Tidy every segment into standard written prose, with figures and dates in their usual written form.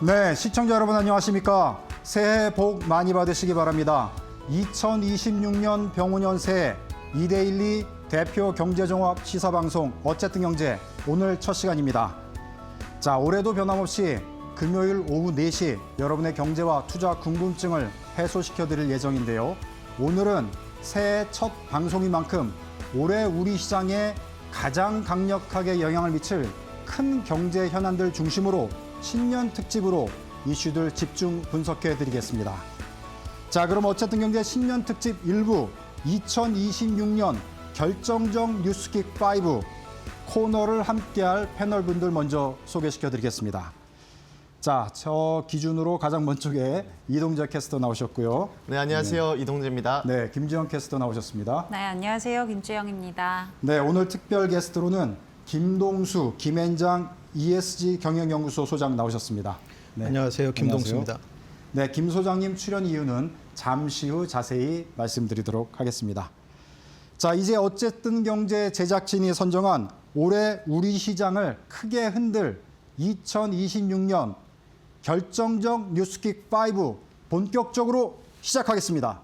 네, 시청자 여러분 안녕하십니까? 새해 복 많이 받으시기 바랍니다. 2026년 병오년 새해 2대12 대표 경제종합 시사방송 어쨌든 경제 오늘 첫 시간입니다. 자, 올해도 변함없이 금요일 오후 4시 여러분의 경제와 투자 궁금증을 해소시켜드릴 예정인데요. 오늘은 새해 첫 방송인 만큼 올해 우리 시장에 가장 강력하게 영향을 미칠 큰 경제 현안들 중심으로 신년 특집으로 이슈들 집중 분석해 드리겠습니다. 자, 그럼 어쨌든 경제 신년 특집 1부 2026년 결정적 뉴스킥 5 코너를 함께할 패널분들 먼저 소개시켜 드리겠습니다. 자, 저 기준으로 가장 먼쪽에 이동재 캐스터 나오셨고요. 네, 안녕하세요. 이동재입니다. 네, 김지영 캐스터 나오셨습니다. 네, 안녕하세요. 김주영입니다. 네, 오늘 특별 게스트로는 김동수, 김앤장 ESG 경영연구소 소장 나오셨습니다. 네, 안녕하세요. 김동수입니다. 네, 김 소장님 출연 이유는 잠시 후 자세히 말씀드리도록 하겠습니다. 자, 이제 어쨌든 경제 제작진이 선정한 올해 우리 시장을 크게 흔들 2026년 결정적 뉴스킥 5 본격적으로 시작하겠습니다.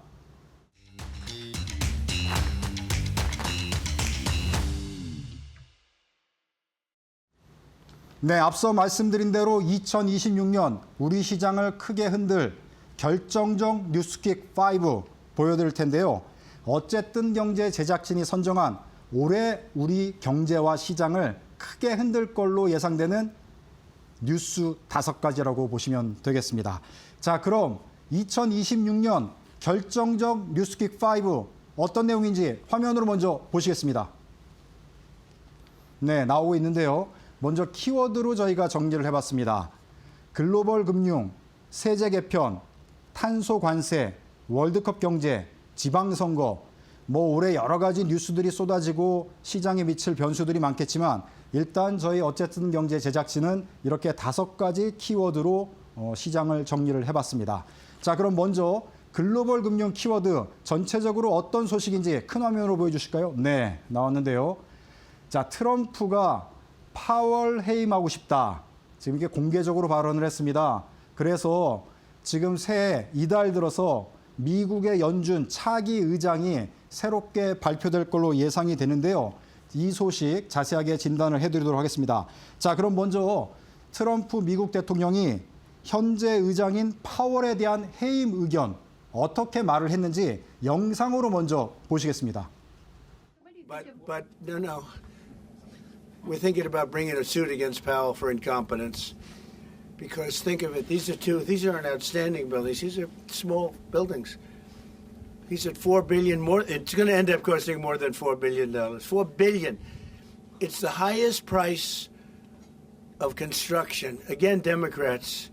네, 앞서 말씀드린 대로 2026년 우리 시장을 크게 흔들 결정적 뉴스킥 5 보여드릴 텐데요. 어쨌든 경제 제작진이 선정한 올해 우리 경제와 시장을 크게 흔들 걸로 예상되는 뉴스 5가지라고 보시면 되겠습니다. 자, 그럼 2026년 결정적 뉴스킥 5 어떤 내용인지 화면으로 먼저 보시겠습니다. 네, 나오고 있는데요. 먼저 키워드로 저희가 정리를 해봤습니다. 글로벌 금융, 세제 개편, 탄소 관세, 월드컵 경제, 지방선거, 뭐 올해 여러 가지 뉴스들이 쏟아지고 시장에 미칠 변수들이 많겠지만 일단 저희 어쨌든 경제 제작진은 이렇게 5가지 키워드로 시장을 정리를 해봤습니다. 자, 그럼 먼저 글로벌 금융 키워드 전체적으로 어떤 소식인지 큰 화면으로 보여주실까요? 네, 나왔는데요. 자, 트럼프가 파월 해임하고 싶다. 지금 이게 공개적으로 발언을 했습니다. 그래서 지금 새해 이달 들어서 미국의 연준 차기 의장이 새롭게 발표될 걸로 예상이 되는데요. 이 소식 자세하게 진단을 해드리도록 하겠습니다. 자, 그럼 먼저 트럼프 미국 대통령이 현재 의장인 파월에 대한 해임 의견 어떻게 말을 했는지 영상으로 먼저 보시겠습니다. But no. We're thinking about bringing a suit against Powell for incompetence. Because think of it, these aren't outstanding buildings. These are small buildings. He's at $4 billion more. It's going to end up costing more than $4 billion. $4 billion. It's the highest price of construction. Again, Democrats,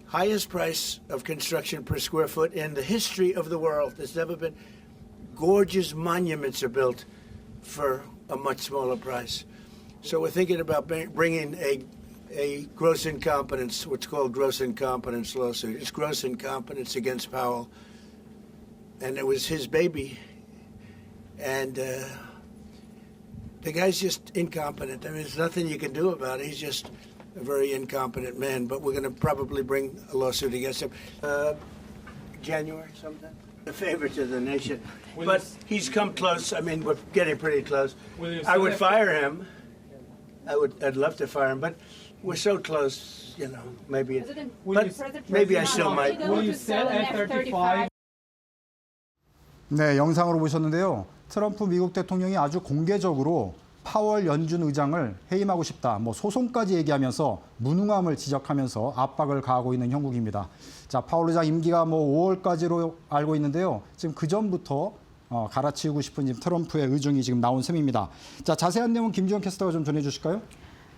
highest price of construction per square foot in the history of the world. There's never been. Gorgeous monuments are built for a much smaller price. So we're thinking about bringing a gross incompetence, what's called gross incompetence lawsuit. It's gross incompetence against Powell. And it was his baby. And the guy's just incompetent. I mean, there's nothing you can do about it. He's just a very incompetent man. But we're going to probably bring a lawsuit against him. January sometime. A favor to the nation. But he's come close. I mean, we're getting pretty close. I would fire him. I'd love to fire him, but we're so close, you know, maybe. But maybe I still might. Will you sell F-35? 네, 영상으로 보셨는데요. 트럼프 미국 대통령이 아주 공개적으로 파월 연준 의장을 해임하고 싶다. 뭐 소송까지 얘기하면서 무능함을 지적하면서 압박을 가하고 있는 형국입니다. 자, 파월 의장 임기가 뭐 5월까지로 알고 있는데요. 지금 그 전부터 갈아치우고 싶은 지금 트럼프의 의중이 지금 나온 셈입니다. 자, 자세한 내용 김지영 캐스터가 좀 전해주실까요?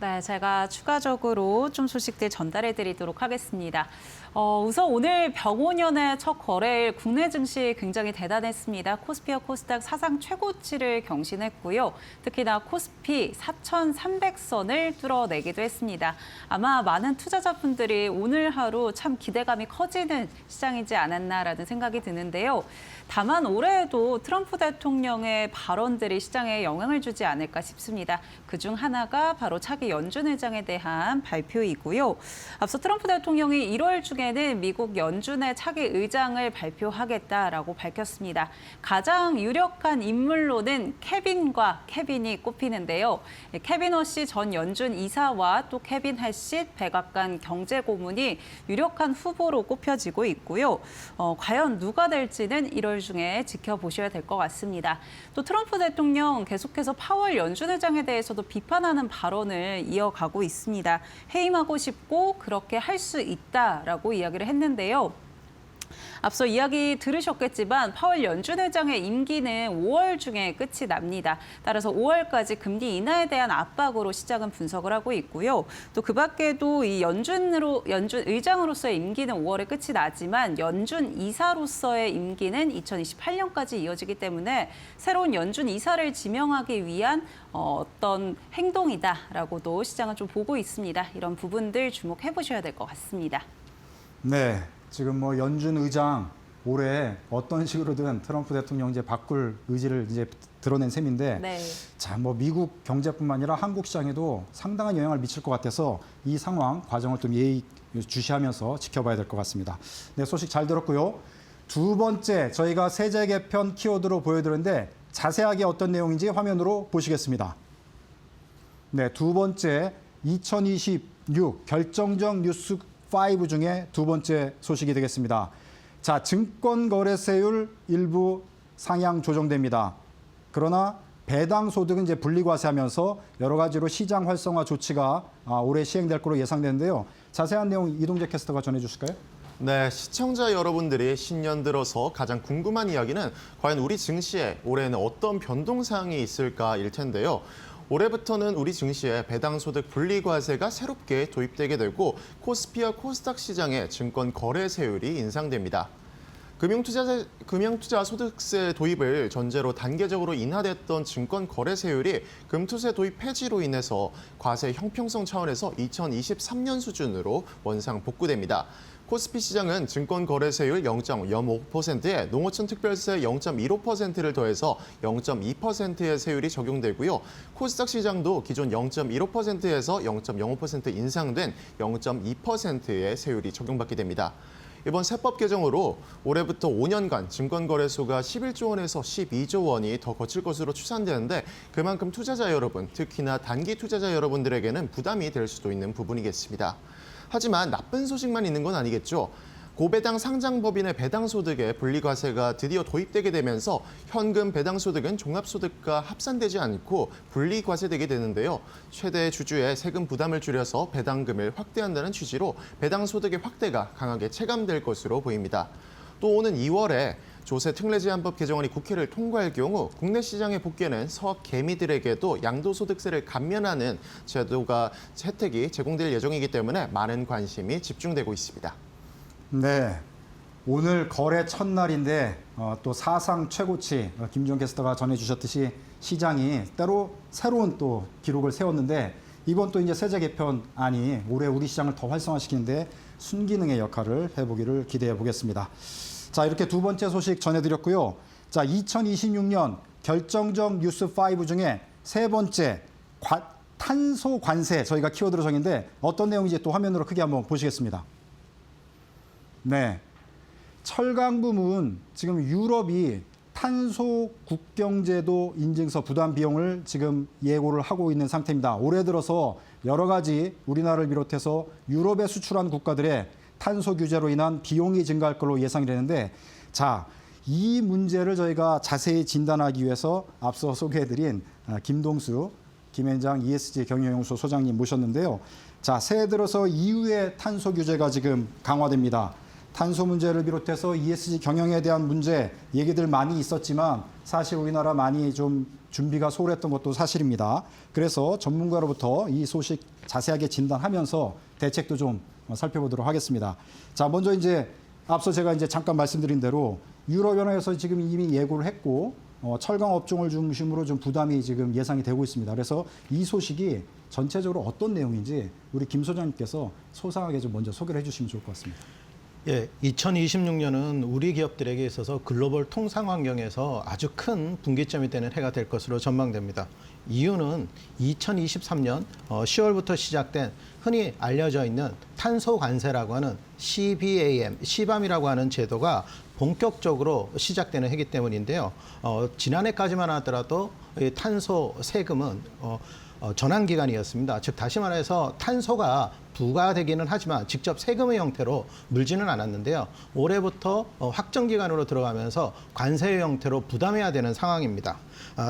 네, 제가 추가적으로 좀 소식들 전달해 드리도록 하겠습니다. 우선 오늘 병오년의 첫 거래일 국내 증시 굉장히 대단했습니다. 코스피와 코스닥 사상 최고치를 경신했고요. 특히나 코스피 4,300선을 뚫어내기도 했습니다. 아마 많은 투자자분들이 오늘 하루 참 기대감이 커지는 시장이지 않았나라는 생각이 드는데요. 다만 올해에도 트럼프 대통령의 발언들이 시장에 영향을 주지 않을까 싶습니다. 그중 하나가 바로 차기 연준 의장에 대한 발표이고요. 앞서 트럼프 대통령이 1월 중에는 미국 연준의 차기 의장을 발표하겠다라고 밝혔습니다. 가장 유력한 인물로는 케빈과 케빈이 꼽히는데요. 케빈 허시 전 연준 이사와 또 케빈 해시 백악관 경제고문이 유력한 후보로 꼽혀지고 있고요. 과연 누가 될지는 1월 중에 지켜보셔야 될 것 같습니다. 또 트럼프 대통령 계속해서 파월 연준 의장에 대해서도 비판하는 발언을 이어가고 있습니다. 해임하고 싶고 그렇게 할 수 있다라고 이야기를 했는데요. 앞서 이야기 들으셨겠지만 파월 연준 의장의 임기는 5월 중에 끝이 납니다. 따라서 5월까지 금리 인하에 대한 압박으로 시장은 분석을 하고 있고요. 또 그 밖에도 이 연준 의장으로서의 임기는 5월에 끝이 나지만 연준 이사로서의 임기는 2028년까지 이어지기 때문에 새로운 연준 이사를 지명하기 위한 어떤 행동이다라고도 시장은 좀 보고 있습니다. 이런 부분들 주목해 보셔야 될 것 같습니다. 네, 지금 뭐 연준 의장 올해 어떤 식으로든 트럼프 대통령 이제 바꿀 의지를 이제 드러낸 셈인데, 네. 자, 뭐 미국 경제뿐만 아니라 한국 시장에도 상당한 영향을 미칠 것 같아서 이 상황 과정을 좀 예의 주시하면서 지켜봐야 될 것 같습니다. 네, 소식 잘 들었고요. 두 번째 저희가 세제 개편 키워드로 보여드렸는데 자세하게 어떤 내용인지 화면으로 보시겠습니다. 네, 두 번째 2026 결정적 뉴스 5 중에 두 번째 소식이 되겠습니다. 자, 증권거래세율 일부 상향 조정됩니다. 그러나 배당 소득은 이제 분리과세하면서 여러 가지로 시장 활성화 조치가 올해 시행될 것으로 예상되는데요. 자세한 내용 이동재 캐스터가 전해주실까요? 네, 시청자 여러분들이 신년 들어서 가장 궁금한 이야기는 과연 우리 증시에 올해는 어떤 변동사항이 있을까일 텐데요. 올해부터는 우리 증시에 배당소득 분리과세가 새롭게 도입되게 되고 코스피와 코스닥 시장의 증권 거래세율이 인상됩니다. 금융투자 소득세 도입을 전제로 단계적으로 인하됐던 증권 거래세율이 금투세 도입 폐지로 인해서 과세 형평성 차원에서 2023년 수준으로 원상 복구됩니다. 코스피 시장은 증권 거래세율 0.05%에 농어촌 특별세 0.15%를 더해서 0.2%의 세율이 적용되고요. 코스닥 시장도 기존 0.15%에서 0.05% 인상된 0.2%의 세율이 적용받게 됩니다. 이번 세법 개정으로 올해부터 5년간 증권거래소가 11조 원에서 12조 원이 더 거칠 것으로 추산되는데 그만큼 투자자 여러분, 특히나 단기 투자자 여러분들에게는 부담이 될 수도 있는 부분이겠습니다. 하지만 나쁜 소식만 있는 건 아니겠죠. 고배당 상장법인의 배당소득에 분리과세가 드디어 도입되게 되면서 현금 배당소득은 종합소득과 합산되지 않고 분리과세되게 되는데요. 최대 주주의 세금 부담을 줄여서 배당금을 확대한다는 취지로 배당소득의 확대가 강하게 체감될 것으로 보입니다. 또 오는 2월에 조세 특례제한법 개정안이 국회를 통과할 경우 국내 시장에 복귀하는 서학 개미들에게도 양도소득세를 감면하는 혜택이 제공될 예정이기 때문에 많은 관심이 집중되고 있습니다. 네, 오늘 거래 첫날인데 또 사상 최고치 김주영 캐스터가 전해주셨듯이 시장이 때로 새로운 또 기록을 세웠는데 이번 또 이제 세제 개편안이 올해 우리 시장을 더 활성화시키는데 순기능의 역할을 해보기를 기대해 보겠습니다. 자, 이렇게 두 번째 소식 전해드렸고요. 자, 2026년 결정적 뉴스 5 중에 세 번째 탄소 관세 저희가 키워드로 정했는데 어떤 내용인지 또 화면으로 크게 한번 보시겠습니다. 네, 철강 부문 지금 유럽이 탄소 국경제도 인증서 부담 비용을 지금 예고를 하고 있는 상태입니다. 올해 들어서 여러 가지 우리나라를 비롯해서 유럽에 수출한 국가들의 탄소 규제로 인한 비용이 증가할 걸로 예상이 되는데, 자, 이 문제를 저희가 자세히 진단하기 위해서 앞서 소개해드린 김동수 김현장 ESG 경영연구소 소장님 모셨는데요. 자, 새해 들어서 이후에 탄소 규제가 지금 강화됩니다. 탄소 문제를 비롯해서 ESG 경영에 대한 문제 얘기들 많이 있었지만 사실 우리나라 많이 좀 준비가 소홀했던 것도 사실입니다. 그래서 전문가로부터 이 소식 자세하게 진단하면서 대책도 좀 살펴보도록 하겠습니다. 자, 먼저 이제 앞서 제가 이제 잠깐 말씀드린 대로 유럽연합에서 지금 이미 예고를 했고 철강 업종을 중심으로 좀 부담이 지금 예상이 되고 있습니다. 그래서 이 소식이 전체적으로 어떤 내용인지 우리 김 소장님께서 소상하게 좀 먼저 소개를 해주시면 좋을 것 같습니다. 예, 2026년은 우리 기업들에게 있어서 글로벌 통상 환경에서 아주 큰 분기점이 되는 해가 될 것으로 전망됩니다. 이유는 2023년 10월부터 시작된 흔히 알려져 있는 탄소 관세라고 하는 CBAM이라고 하는 제도가 본격적으로 시작되는 해기 때문인데요. 지난해까지만 하더라도 이 탄소 세금은 전환 기간이었습니다. 즉 다시 말해서 탄소가 부과되기는 하지만 직접 세금의 형태로 물지는 않았는데요. 올해부터 확정 기간으로 들어가면서 관세의 형태로 부담해야 되는 상황입니다.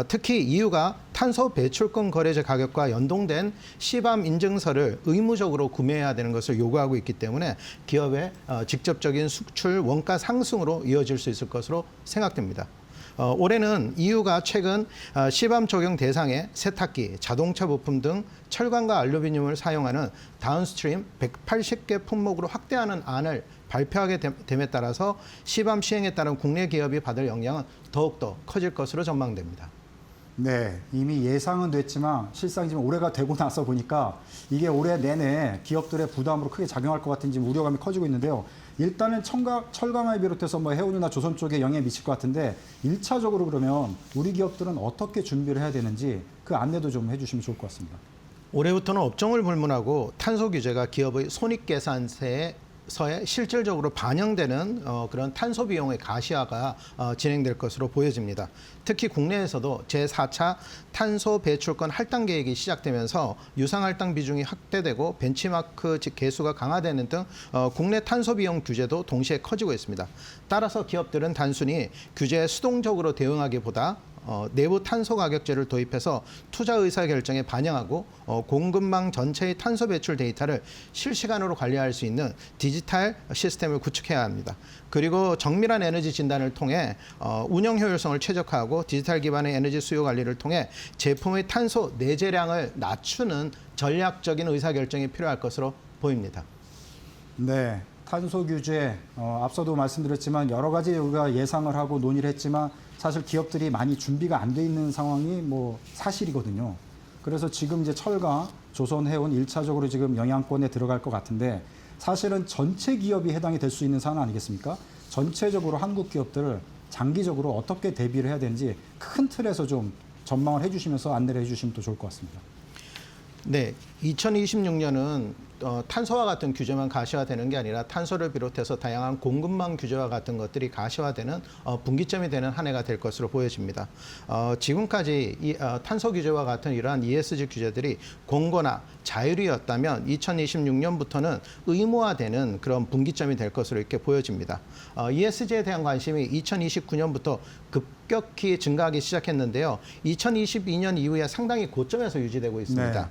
특히 EU가 탄소 배출권 거래제 가격과 연동된 CBAM 인증서를 의무적으로 구매해야 되는 것을 요구하고 있기 때문에 기업의 직접적인 수출 원가 상승으로 이어질 수 있을 것으로 생각됩니다. 올해는 EU가 최근 CBAM 적용 대상의 세탁기, 자동차 부품 등 철강과 알루미늄을 사용하는 다운스트림 180개 품목으로 확대하는 안을 발표하게 됨에 따라서 CBAM 시행에 따른 국내 기업이 받을 영향은 더욱더 커질 것으로 전망됩니다. 네, 이미 예상은 됐지만 실상 지금 올해가 되고 나서 보니까 이게 올해 내내 기업들의 부담으로 크게 작용할 것 같은 지금 우려감이 커지고 있는데요. 일단은 철강을 비롯해서 뭐 해운이나 조선 쪽에 영향이 미칠 것 같은데 1차적으로 그러면 우리 기업들은 어떻게 준비를 해야 되는지 그 안내도 좀 해주시면 좋을 것 같습니다. 올해부터는 업종을 불문하고 탄소 규제가 기업의 손익계산서에 실질적으로 반영되는 그런 탄소 비용의 가시화가 진행될 것으로 보여집니다. 특히 국내에서도 제4차 탄소 배출권 할당 계획이 시작되면서 유상 할당 비중이 확대되고 벤치마크 개수가 강화되는 등 국내 탄소 비용 규제도 동시에 커지고 있습니다. 따라서 기업들은 단순히 규제에 수동적으로 대응하기보다 내부 탄소 가격제를 도입해서 투자 의사 결정에 반영하고 공급망 전체의 탄소 배출 데이터를 실시간으로 관리할 수 있는 디지털 시스템을 구축해야 합니다. 그리고 정밀한 에너지 진단을 통해 운영 효율성을 최적화하고 디지털 기반의 에너지 수요 관리를 통해 제품의 탄소 내재량을 낮추는 전략적인 의사 결정이 필요할 것으로 보입니다. 네, 탄소 규제 앞서도 말씀드렸지만 여러 가지 우리가 예상을 하고 논의를 했지만 사실 기업들이 많이 준비가 안 돼 있는 상황이 뭐 사실이거든요. 그래서 지금 이제 철강, 조선해운 1차적으로 지금 영향권에 들어갈 것 같은데 사실은 전체 기업이 해당이 될 수 있는 상황 아니겠습니까? 전체적으로 한국 기업들을 장기적으로 어떻게 대비를 해야 되는지 큰 틀에서 좀 전망을 해주시면서 안내를 해주시면 또 좋을 것 같습니다. 네, 2026년은 탄소와 같은 규제만 가시화되는 게 아니라 탄소를 비롯해서 다양한 공급망 규제와 같은 것들이 가시화되는 분기점이 되는 한 해가 될 것으로 보여집니다. 지금까지 이 탄소 규제와 같은 이러한 ESG 규제들이 공고나 자율이었다면 2026년부터는 의무화되는 그런 분기점이 될 것으로 이렇게 보여집니다. ESG에 대한 관심이 2029년부터 급격히 증가하기 시작했는데요. 2022년 이후에 상당히 고점에서 유지되고 있습니다. 네.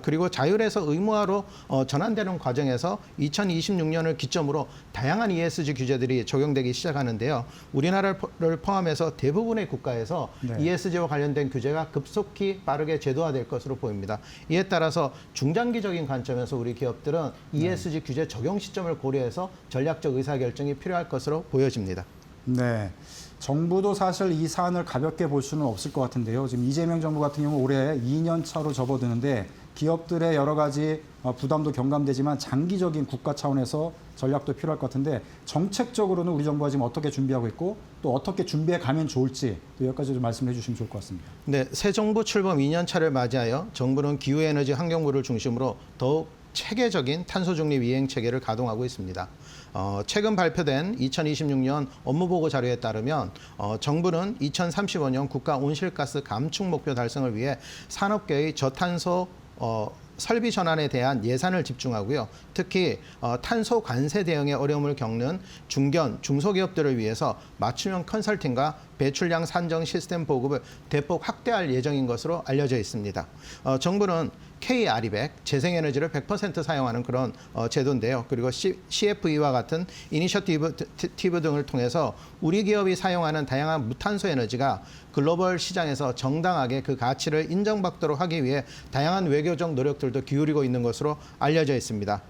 그리고 자율에서 의무화로 전환되는 과정에서 2026년을 기점으로 다양한 ESG 규제들이 적용되기 시작하는데요. 우리나라를 포함해서 대부분의 국가에서 네. ESG와 관련된 규제가 급속히 빠르게 제도화될 것으로 보입니다. 이에 따라서 중장기적인 관점에서 우리 기업들은 ESG 규제 적용 시점을 고려해서 전략적 의사결정이 필요할 것으로 보여집니다. 네. 정부도 사실 이 사안을 가볍게 볼 수는 없을 것 같은데요. 지금 이재명 정부 같은 경우 올해 2년 차로 접어드는데 기업들의 여러 가지 부담도 경감되지만 장기적인 국가 차원에서 전략도 필요할 것 같은데 정책적으로는 우리 정부가 지금 어떻게 준비하고 있고 또 어떻게 준비해 가면 좋을지 또 여기까지 좀 말씀해 주시면 좋을 것 같습니다. 네, 새 정부 출범 2년 차를 맞이하여 정부는 기후에너지 환경부를 중심으로 더욱 체계적인 탄소 중립 이행 체계를 가동하고 있습니다. 최근 발표된 2026년 업무보고 자료에 따르면 정부는 2035년 국가 온실가스 감축 목표 달성을 위해 산업계의 저탄소 설비 전환에 대한 예산을 집중하고요. 특히 탄소 관세 대응에 어려움을 겪는 중견, 중소기업들을 위해서 맞춤형 컨설팅과 배출량 산정 시스템 보급을 대폭 확대할 예정인 것으로 알려져 있습니다. 정부는 K-RE100, 재생에너지를 100% 사용하는 그런 제도인데요. 그리고 CFE와 같은 이니셔티브 등을 통해서 우리 기업이 사용하는 다양한 무탄소 에너지가 글로벌 시장에서 정당하게 그 가치를 인정받도록 하기 위해 다양한 외교적 노력들도 기울이고 있는 것으로 알려져 있습니다.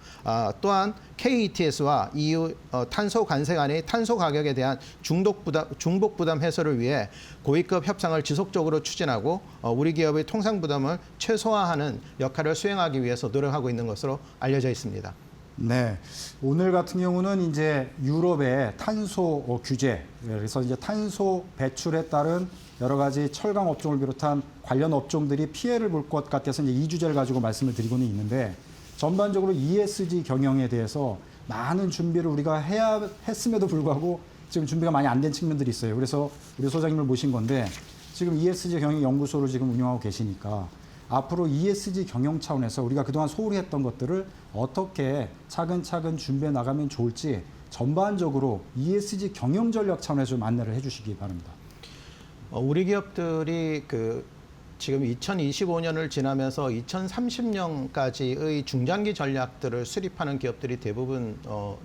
또한 KETS와 EU 탄소 관세 간의 탄소 가격에 대한 중복 부담 해소를 위해 고위급 협상을 지속적으로 추진하고 우리 기업의 통상 부담을 최소화하는 역할을 수행하기 위해서 노력하고 있는 것으로 알려져 있습니다. 네, 오늘 같은 경우는 이제 유럽의 탄소 규제, 그래서 이제 탄소 배출에 따른 여러 가지 철강 업종을 비롯한 관련 업종들이 피해를 볼 것 같아서 이제 이 주제를 가지고 말씀을 드리고는 있는데, 전반적으로 ESG 경영에 대해서 많은 준비를 우리가 해야 했음에도 불구하고 지금 준비가 많이 안 된 측면들이 있어요. 그래서 우리 소장님을 모신 건데, 지금 ESG 경영 연구소를 지금 운영하고 계시니까 앞으로 ESG 경영 차원에서 우리가 그동안 소홀히 했던 것들을 어떻게 차근차근 준비해 나가면 좋을지 전반적으로 ESG 경영 전략 차원에서 좀 안내를 해주시기 바랍니다. 우리 기업들이 지금 2025년을 지나면서 2030년까지의 중장기 전략들을 수립하는 기업들이 대부분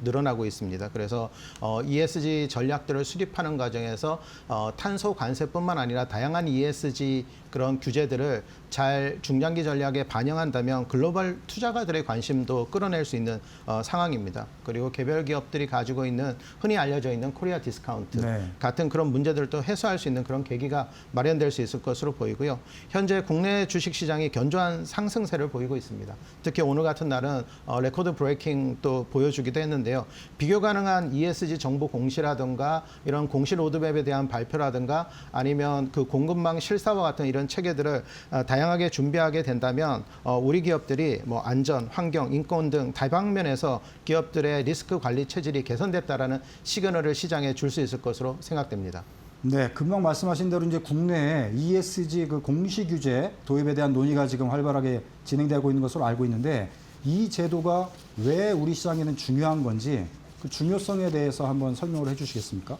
늘어나고 있습니다. 그래서 ESG 전략들을 수립하는 과정에서 탄소 관세뿐만 아니라 다양한 ESG 그런 규제들을 잘 중장기 전략에 반영한다면 글로벌 투자가들의 관심도 끌어낼 수 있는 상황입니다. 그리고 개별 기업들이 가지고 있는 흔히 알려져 있는 코리아 디스카운트 네. 같은 그런 문제들도 해소할 수 있는 그런 계기가 마련될 수 있을 것으로 보이고요. 현재 국내 주식시장이 견조한 상승세를 보이고 있습니다. 특히 오늘 같은 날은 레코드 브레이킹도 보여주기도 했는데요. 비교 가능한 ESG 정보 공시라든가 이런 공시 로드맵에 대한 발표라든가 아니면 그 공급망 실사와 같은 이런 체계들을 다양하게 준비하게 된다면 우리 기업들이 뭐 안전, 환경, 인권 등 다방면에서 기업들의 리스크 관리 체질이 개선됐다라는 시그널을 시장에 줄 수 있을 것으로 생각됩니다. 네, 금방 말씀하신 대로 이제 국내에 ESG 그 공시 규제 도입에 대한 논의가 지금 활발하게 진행되고 있는 것으로 알고 있는데, 이 제도가 왜 우리 시장에는 중요한 건지 그 중요성에 대해서 한번 설명을 해주시겠습니까?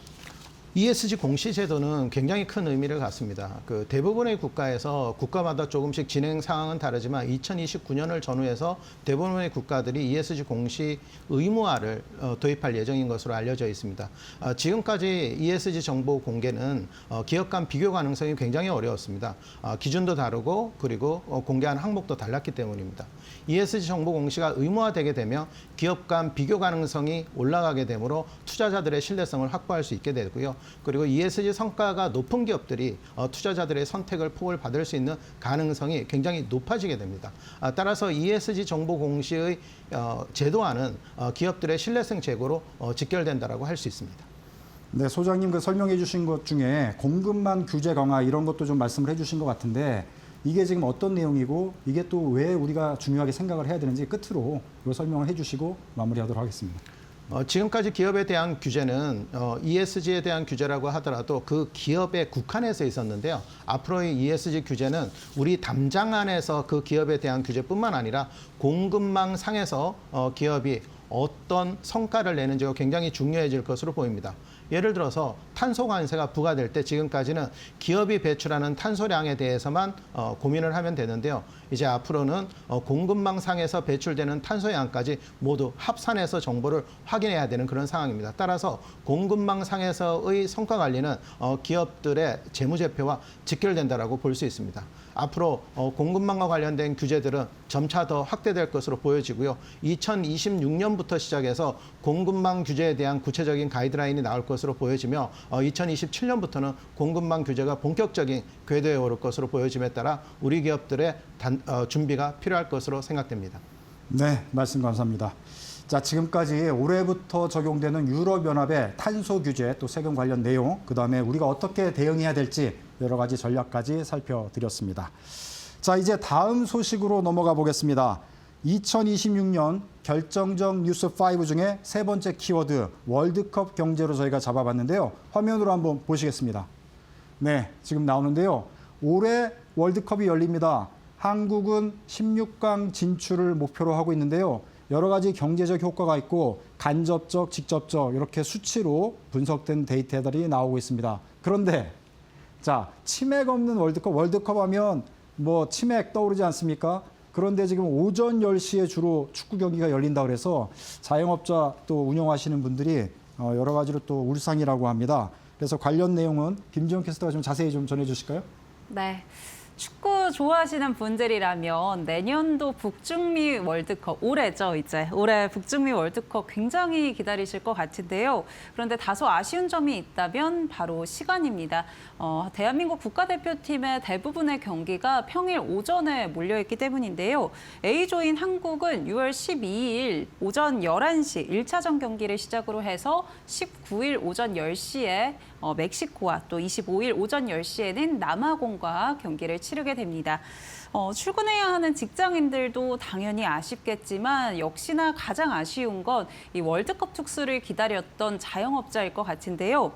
ESG 공시 제도는 굉장히 큰 의미를 갖습니다. 대부분의 국가에서 국가마다 조금씩 진행 상황은 다르지만 2029년을 전후해서 대부분의 국가들이 ESG 공시 의무화를 도입할 예정인 것으로 알려져 있습니다. 지금까지 ESG 정보 공개는 기업 간 비교 가능성이 굉장히 어려웠습니다. 기준도 다르고 그리고 공개한 항목도 달랐기 때문입니다. ESG 정보 공시가 의무화되게 되면 기업 간 비교 가능성이 올라가게 되므로 투자자들의 신뢰성을 확보할 수 있게 되고요. 그리고 ESG 성과가 높은 기업들이 투자자들의 선택을 폭을 받을 수 있는 가능성이 굉장히 높아지게 됩니다. 따라서 ESG 정보 공시의 제도화는 기업들의 신뢰성 제고로 직결된다라고 할 수 있습니다. 네, 소장님 그 설명해 주신 것 중에 공급망 규제 강화 이런 것도 좀 말씀을 해 주신 것 같은데, 이게 지금 어떤 내용이고 이게 또 왜 우리가 중요하게 생각을 해야 되는지 끝으로 이 설명을 해 주시고 마무리하도록 하겠습니다. 지금까지 기업에 대한 규제는 ESG에 대한 규제라고 하더라도 그 기업의 국한에서 있었는데요. 앞으로의 ESG 규제는 우리 담장 안에서 그 기업에 대한 규제뿐만 아니라 공급망 상에서 기업이 어떤 성과를 내는지가 굉장히 중요해질 것으로 보입니다. 예를 들어서 탄소 관세가 부과될 때 지금까지는 기업이 배출하는 탄소량에 대해서만 고민을 하면 되는데요. 이제 앞으로는 공급망 상에서 배출되는 탄소량까지 모두 합산해서 정보를 확인해야 되는 그런 상황입니다. 따라서 공급망 상에서의 성과 관리는 기업들의 재무제표와 직결된다라고 볼 수 있습니다. 앞으로 공급망과 관련된 규제들은 점차 더 확대될 것으로 보여지고요. 2026년부터 시작해서 공급망 규제에 대한 구체적인 가이드라인이 나올 것으로 보여지며 2027년부터는 공급망 규제가 본격적인 궤도에 오를 것으로 보여짐에 따라 우리 기업들의 준비가 필요할 것으로 생각됩니다. 네, 말씀 감사합니다. 자, 지금까지 올해부터 적용되는 유럽연합의 탄소 규제, 또 세금 관련 내용, 그다음에 우리가 어떻게 대응해야 될지 여러 가지 전략까지 살펴드렸습니다. 자, 이제 다음 소식으로 넘어가 보겠습니다. 2026년 결정적 뉴스 5 중에 세 번째 키워드 월드컵 경제로 저희가 잡아봤는데요. 화면으로 한번 보시겠습니다. 네, 지금 나오는데요. 올해 월드컵이 열립니다. 한국은 16강 진출을 목표로 하고 있는데요. 여러 가지 경제적 효과가 있고 간접적, 직접적 이렇게 수치로 분석된 데이터들이 나오고 있습니다. 그런데 자, 치맥 없는 월드컵 하면 뭐 치맥 떠오르지 않습니까? 그런데 지금 오전 10시에 주로 축구 경기가 열린다고 해서 자영업자 또 운영하시는 분들이 여러 가지로 또 울상이라고 합니다. 그래서 관련 내용은 김지영 캐스터가 좀 자세히 좀 전해 주실까요? 네. 축구 좋아하시는 분들이라면 내년도 북중미 월드컵, 올해죠, 이제. 올해 북중미 월드컵 굉장히 기다리실 것 같은데요. 그런데 다소 아쉬운 점이 있다면 바로 시간입니다. 대한민국 국가대표팀의 대부분의 경기가 평일 오전에 몰려있기 때문인데요. A조인 한국은 6월 12일 오전 11시 1차전 경기를 시작으로 해서 19일 오전 10시에 멕시코와 또 25일 오전 10시에는 남아공과 경기를 치르게 됩니다. 출근해야 하는 직장인들도 당연히 아쉽겠지만 역시나 가장 아쉬운 건 이 월드컵 특수를 기다렸던 자영업자일 것 같은데요.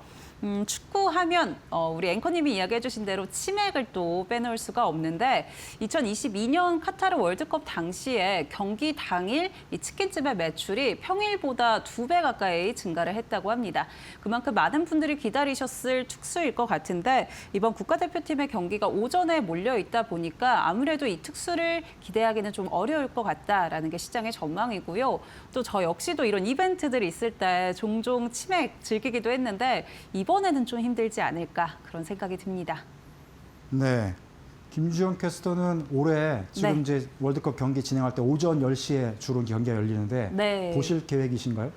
축구하면 우리 앵커님이 이야기해 주신 대로 치맥을 또 빼놓을 수가 없는데 2022년 카타르 월드컵 당시에 경기 당일 이 치킨집의 매출이 평일보다 2배 가까이 증가를 했다고 합니다. 그만큼 많은 분들이 기다리셨을 특수일 것 같은데 이번 국가대표팀의 경기가 오전에 몰려 있다 보니까 아무래도 이 특수를 기대하기는 좀 어려울 것 같다라는 게 시장의 전망이고요. 또 저 역시도 이런 이벤트들이 있을 때 종종 치맥 즐기기도 했는데 이번에는 좀 힘들지 않을까 그런 생각이 듭니다. 네. 김주영 캐스터는 올해 지금 네. 이제 월드컵 경기 진행할 때 오전 10시에 주로 경기가 열리는데 네. 보실 계획이신가요?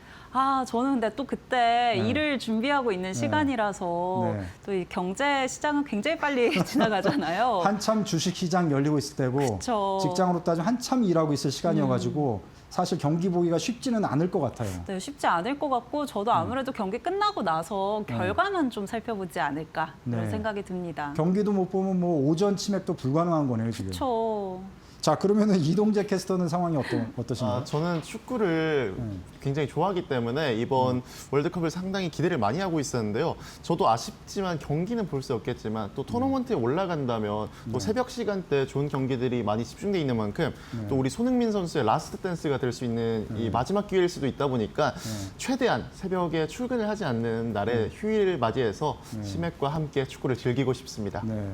저는 근데 또 그때 네. 일을 준비하고 있는 시간이라서 네. 또 이 경제 시장은 굉장히 빨리 지나가잖아요. 한참 주식 시장 열리고 있을 때고 그쵸. 직장으로 따지면 한참 일하고 있을 시간이어가지고 사실 경기 보기가 쉽지는 않을 것 같아요. 네, 쉽지 않을 것 같고 저도 아무래도 경기 끝나고 나서 결과만 좀 살펴보지 않을까 그런 네. 생각이 듭니다. 경기도 못 보면 뭐 오전 치맥도 불가능한 거네요 지금. 그렇죠. 자 그러면은 이동재 캐스터는 상황이 어떠신가요? 저는 축구를 굉장히 좋아하기 때문에 이번 월드컵을 상당히 기대를 많이 하고 있었는데요. 저도 아쉽지만 경기는 볼 수 없겠지만 또 토너먼트에 올라간다면 또 새벽 시간대 좋은 경기들이 많이 집중돼 있는 만큼 또 우리 손흥민 선수의 라스트 댄스가 될 수 있는 이 마지막 기회일 수도 있다 보니까 최대한 새벽에 출근을 하지 않는 날에 휴일을 맞이해서 치맥과 함께 축구를 즐기고 싶습니다. 네.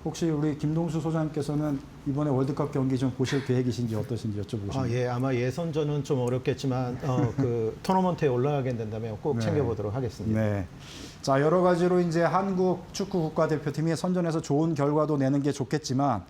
혹시 우리 김동수 소장님께서는 이번에 월드컵 경기 좀 보실 계획이신지 어떠신지 여쭤보시면. 예, 아마 예선전은 좀 어렵겠지만 그 토너먼트에 올라가게 된다면 꼭 네. 챙겨보도록 하겠습니다. 네. 자 여러 가지로 이제 한국 축구 국가대표팀이 선전해서 좋은 결과도 내는 게 좋겠지만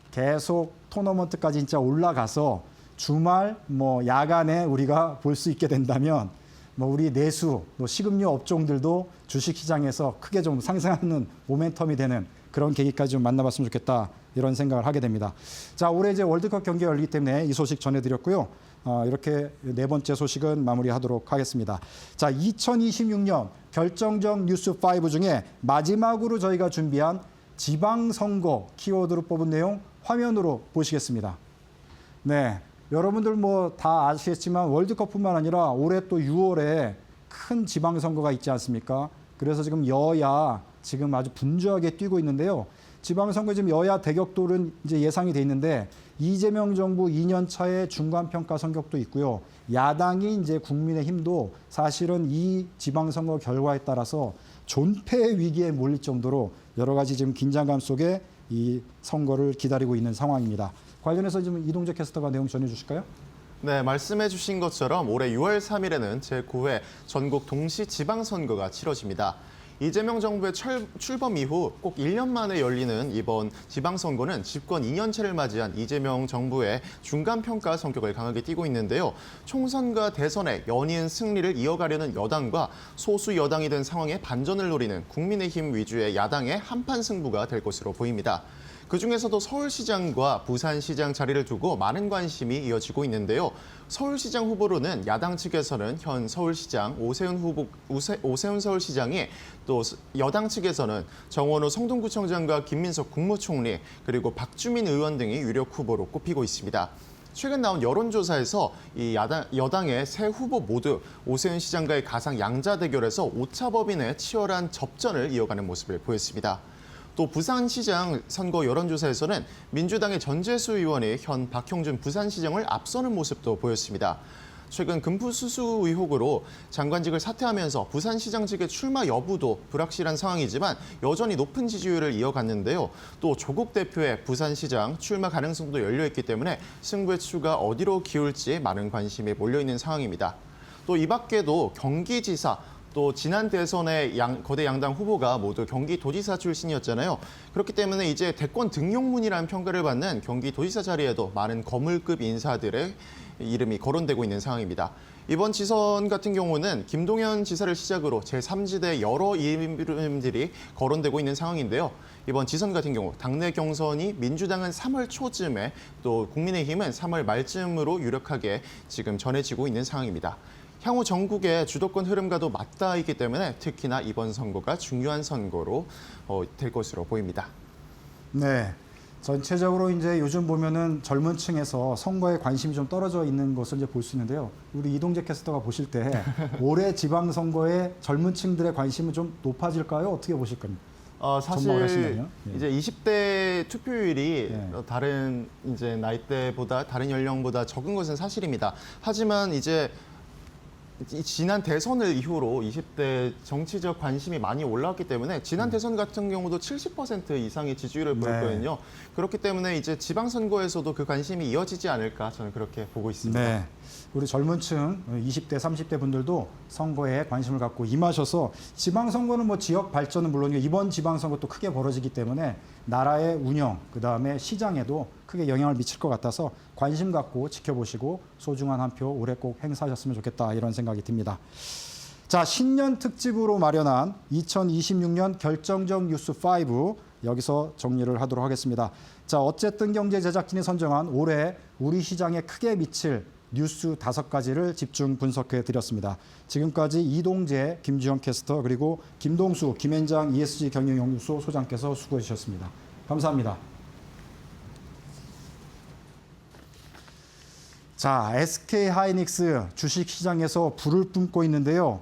계속 토너먼트까지 진짜 올라가서 주말 뭐 야간에 우리가 볼 수 있게 된다면 뭐 우리 내수 또 식음료 업종들도 주식시장에서 크게 좀 상승하는 모멘텀이 되는 그런 계기까지 좀 만나봤으면 좋겠다 이런 생각을 하게 됩니다. 자 올해 이제 월드컵 경기가 열리기 때문에 이 소식 전해드렸고요. 이렇게 네 번째 소식은 마무리하도록 하겠습니다. 자 2026년 결정적 뉴스 5 중에 마지막으로 저희가 준비한 지방선거 키워드로 뽑은 내용 화면으로 보시겠습니다. 네, 여러분들 뭐 다 아시겠지만 월드컵뿐만 아니라 올해 또 6월에 큰 지방선거가 있지 않습니까? 그래서 지금 여야 지금 아주 분주하게 뛰고 있는데요. 지방선거 지금 여야 대격돌은 이제 예상이 돼 있는데 이재명 정부 2년 차의 중간평가 성격도 있고요. 야당이 이제 국민의힘도 사실은 이 지방선거 결과에 따라서 존폐 위기에 몰릴 정도로 여러 가지 지금 긴장감 속에 이 선거를 기다리고 있는 상황입니다. 관련해서 좀 이동재 캐스터가 내용 전해 주실까요? 네, 말씀해 주신 것처럼 올해 6월 3일에는 제9회 전국 동시 지방선거가 치러집니다. 이재명 정부의 출범 이후 꼭 1년 만에 열리는 이번 지방선거는 집권 2년차를 맞이한 이재명 정부의 중간평가 성격을 강하게 띠고 있는데요. 총선과 대선의 연이은 승리를 이어가려는 여당과 소수 여당이 된 상황에 반전을 노리는 국민의힘 위주의 야당의 한판 승부가 될 것으로 보입니다. 그중에서도 서울시장과 부산시장 자리를 두고 많은 관심이 이어지고 있는데요. 서울시장 후보로는 야당 측에서는 현 서울시장 오세훈 서울시장이 또 여당 측에서는 정원호 성동구청장과 김민석 국무총리 그리고 박주민 의원 등이 유력 후보로 꼽히고 있습니다. 최근 나온 여론조사에서 이 여당의 세 후보 모두 오세훈 시장과의 가상 양자 대결에서 오차범위내 치열한 접전을 이어가는 모습을 보였습니다. 또 부산시장 선거 여론조사에서는 민주당의 전재수 의원이 현 박형준 부산시장을 앞서는 모습도 보였습니다. 최근 금푸수수 의혹으로 장관직을 사퇴하면서 부산시장직의 출마 여부도 불확실한 상황이지만 여전히 높은 지지율을 이어갔는데요. 또 조국 대표의 부산시장 출마 가능성도 열려있기 때문에 승부의 추가 어디로 기울지 많은 관심이 몰려있는 상황입니다. 또 이 밖에도 경기지사 또 지난 대선의 거대 양당 후보가 모두 경기도지사 출신이었잖아요. 그렇기 때문에 이제 대권 등용문이라는 평가를 받는 경기도지사 자리에도 많은 거물급 인사들의 이름이 거론되고 있는 상황입니다. 이번 지선 같은 경우는 김동연 지사를 시작으로 제3지대 여러 이름들이 거론되고 있는 상황인데요. 이번 지선 같은 경우 당내 경선이 민주당은 3월 초쯤에 또 국민의힘은 3월 말쯤으로 유력하게 지금 전해지고 있는 상황입니다. 향후 전국의 주도권 흐름과도 맞닿아 있기 때문에 특히나 이번 선거가 중요한 선거로 될 것으로 보입니다. 네. 전체적으로 이제 요즘 보면은 젊은 층에서 선거에 관심이 좀 떨어져 있는 것을 이제 볼 수 있는데요. 우리 이동재 캐스터가 보실 때 올해 지방선거에 젊은 층들의 관심은 좀 높아질까요? 어떻게 보실 겁니까? 전망을 사실 하시면요. 이제 20대 투표율이 네. 다른 이제 나이대보다 다른 연령보다 적은 것은 사실입니다. 하지만 이제 지난 대선을 이후로 20대 정치적 관심이 많이 올라왔기 때문에 지난 대선 같은 경우도 70% 이상의 지지율을 보였거든요. 그렇기 때문에 이제 지방선거에서도 그 관심이 이어지지 않을까 저는 그렇게 보고 있습니다. 네. 우리 젊은 층 20대, 30대 분들도 선거에 관심을 갖고 임하셔서 지방선거는 뭐 지역 발전은 물론이고 이번 지방선거 또 크게 벌어지기 때문에 나라의 운영, 그다음에 시장에도 크게 영향을 미칠 것 같아서 관심 갖고 지켜보시고 소중한 한 표 올해 꼭 행사하셨으면 좋겠다 이런 생각이 듭니다. 자, 신년 특집으로 마련한 2026년 결정적 뉴스 5 여기서 정리를 하도록 하겠습니다. 자, 어쨌든 경제 제작진이 선정한 올해 우리 시장에 크게 미칠 뉴스 5가지를 집중 분석해 드렸습니다. 지금까지 이동재, 김주영 캐스터 그리고 김동수, 김현장 ESG 경영연구소 소장께서 수고해 주셨습니다. 감사합니다. 자, SK하이닉스 주식시장에서 불을 뿜고 있는데요.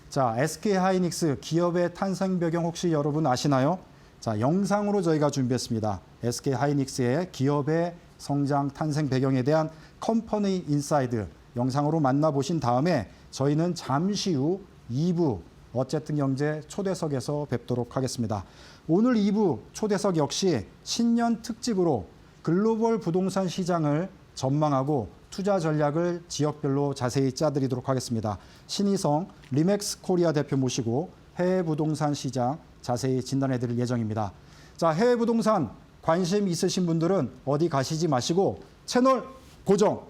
자, SK하이닉스 기업의 탄생 배경 혹시 여러분 아시나요? 자, 영상으로 저희가 준비했습니다. SK하이닉스의 기업의 성장 탄생 배경에 대한 컴퍼니 인사이드 영상으로 만나보신 다음에 저희는 잠시 후 2부 어쨌든 경제 초대석에서 뵙도록 하겠습니다. 오늘 2부 초대석 역시 신년 특집으로 글로벌 부동산 시장을 전망하고 투자 전략을 지역별로 자세히 짜드리도록 하겠습니다. 신희성 리맥스 코리아 대표 모시고 해외 부동산 시장 자세히 진단해 드릴 예정입니다. 자, 해외 부동산 관심 있으신 분들은 어디 가시지 마시고 채널 고정.